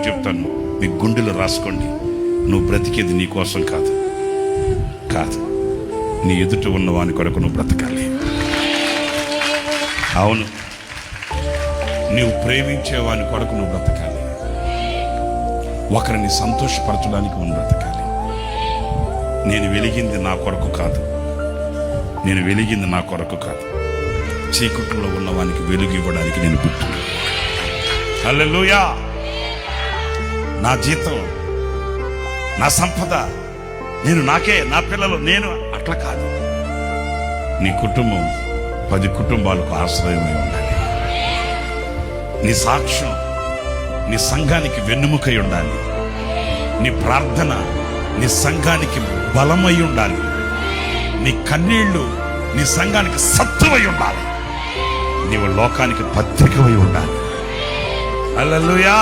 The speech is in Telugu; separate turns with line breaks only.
చెప్తాను, మీ గుండెలు రాసుకోండి. నువ్వు బ్రతికేది నీ కోసం కాదు, నీ ఎదుట ఉన్న వాని కొరకు నువ్వు బ్రతకాలి. అవును, నీవు ప్రేమించే వాని కొరకు నువ్వు బ్రతకాలి. ఒకరిని సంతోషపరచడానికి నువ్వు బ్రతకాలి. నేను వెలిగింది నా కొరకు కాదు, చీకట్లో ఉన్న వానికి వెలుగు ఇవ్వడానికి నేను పుట్టాను. హల్లెలూయా. నా జీతం, నా సంపద, నేను నాకే, నా పిల్లలు, నేను అట్లా కాదు. నీ కుటుంబం 10 కుటుంబాలకు ఆశ్రయమై ఉండాలి. నీ సాక్ష్యం నీ సంఘానికి వెన్నెముకై ఉండాలి. నీ ప్రార్థన నీ సంఘానికి బలమై ఉండాలి. నీ కన్నీళ్లు నీ సంఘానికి సత్తువై ఉండాలి. నీవు లోకానికి పత్రికవై ఉండాలి. హల్లెలూయా.